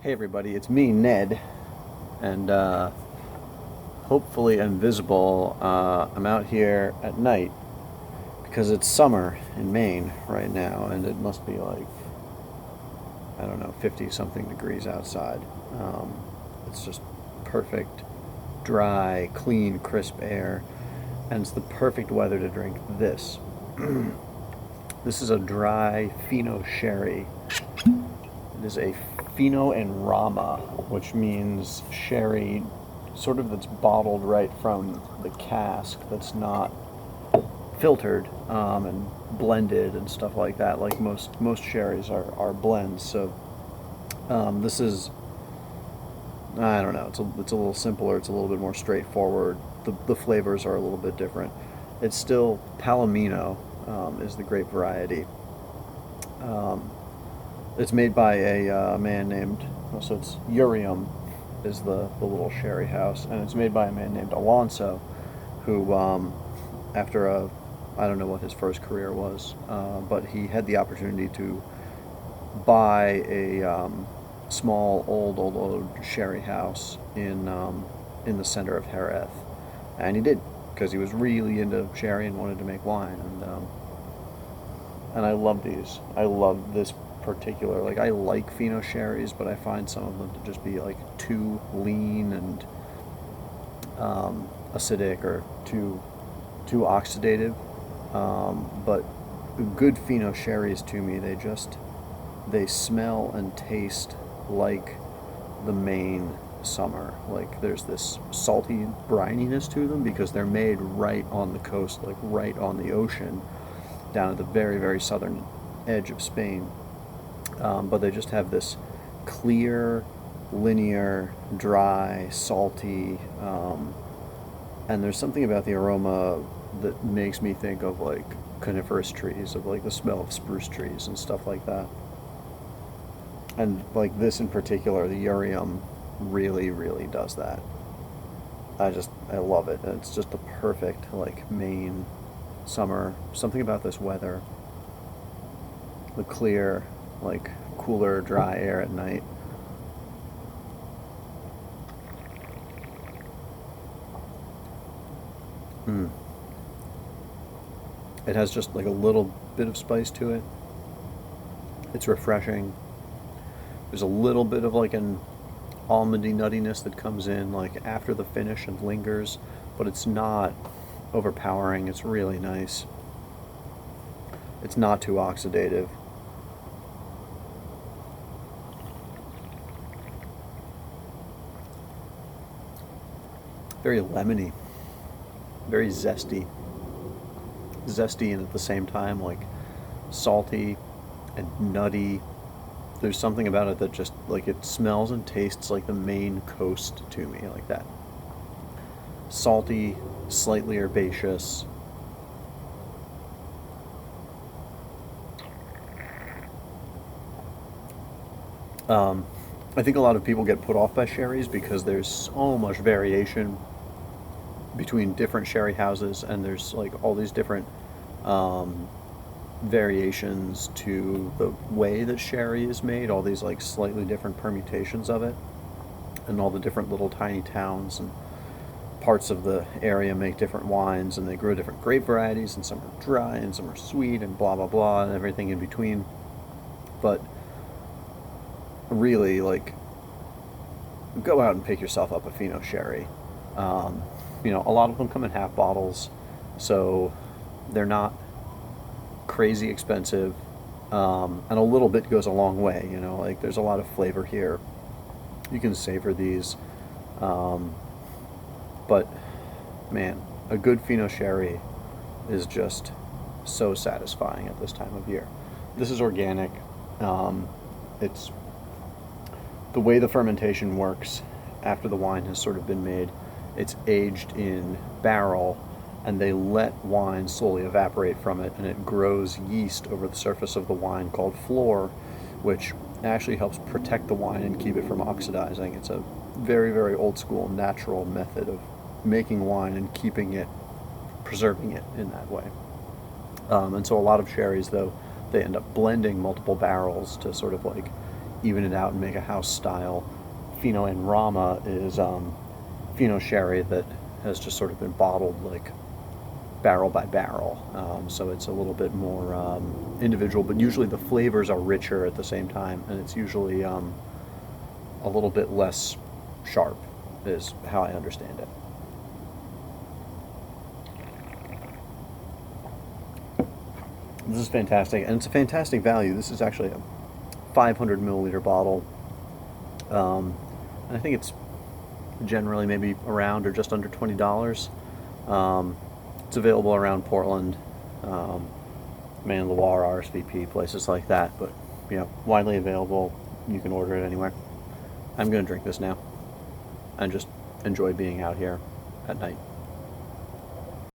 Hey everybody, it's me, Ned, and hopefully invisible. I'm out here at night because it's summer in Maine right now, and it must be like, I don't know, 50 something degrees outside. Um, it's just perfect, dry, clean, crisp air, and it's the perfect weather to drink this. This is a dry Fino sherry. It is a Fino and Rama, which means sherry sort of that's bottled right from the cask, that's not filtered and blended and stuff like that. Like most sherries are blends. So this is, I don't know. It's a little simpler. It's a little bit more straightforward. The flavors are a little bit different. It's still Palomino is the grape variety. Um, it's made by a man named, so it's Urium is the little sherry house, and it's made by a man named Alonso, who after I don't know what his first career was, but he had the opportunity to buy a small old sherry house in the center of Xerez, and he did because he was really into sherry and wanted to make wine, and I love these. I love this particular. Like I like Fino sherries, but I find some of them to just be like too lean and acidic or too oxidative. But good Fino sherries to me, they smell and taste like the Maine summer. Like there's this salty brininess to them because they're made right on the coast, like right on the ocean, down at the very very southern edge of Spain. But they just have this clear, linear, dry, salty, and there's something about the aroma that makes me think of like coniferous trees, of like the smell of spruce trees and stuff like that. And like this in particular, the Urium really, really does that. I love it. It's just the perfect like Maine summer. Something about this weather, the clear, like cooler, dry air at night. Mm. It has just like a little bit of spice to it. It's refreshing. There's a little bit of like an almondy nuttiness that comes in like after the finish and lingers, but it's not overpowering. It's really nice. It's not too oxidative. Very lemony, very zesty. Zesty and at the same time like salty and nutty. There's something about it that just like it smells and tastes like the Maine coast to me, like that. Salty, slightly herbaceous. Um, I think a lot of people get put off by sherries because there's so much variation between different sherry houses, and there's like all these different um, variations to the way that sherry is made, all these like slightly different permutations of it, and all the different little tiny towns and parts of the area make different wines, and they grow different grape varieties, and some are dry and some are sweet and blah blah blah and everything in between. But really, like, go out and pick yourself up a Fino sherry. Um, a lot of them come in half bottles, so they're not crazy expensive, and a little bit goes a long way. Like there's a lot of flavor here. You can savor these, um, but man, a good Fino sherry is just so satisfying at this time of year. This is organic. It's the way the fermentation works after the wine has sort of been made. It's aged in barrel, and they let wine slowly evaporate from it, and it grows yeast over the surface of the wine called flor, which actually helps protect the wine and keep it from oxidizing. It's a very, very old school natural method of making wine and keeping it, preserving it in that way. And so a lot of sherries, though, they end up blending multiple barrels to sort of like even it out and make a house style Fino and Rama is Fino sherry that has just sort of been bottled like barrel by barrel. So it's a little bit more individual, but usually the flavors are richer at the same time, and it's usually a little bit less sharp, is how I understand it. This is fantastic, and it's a fantastic value. This is actually a 500 milliliter bottle. And I think it's generally maybe around or just under $20. It's available around Portland, Man Loire, RSVP, places like that, but widely available. You can order it anywhere. I'm going to drink this now and just enjoy being out here at night.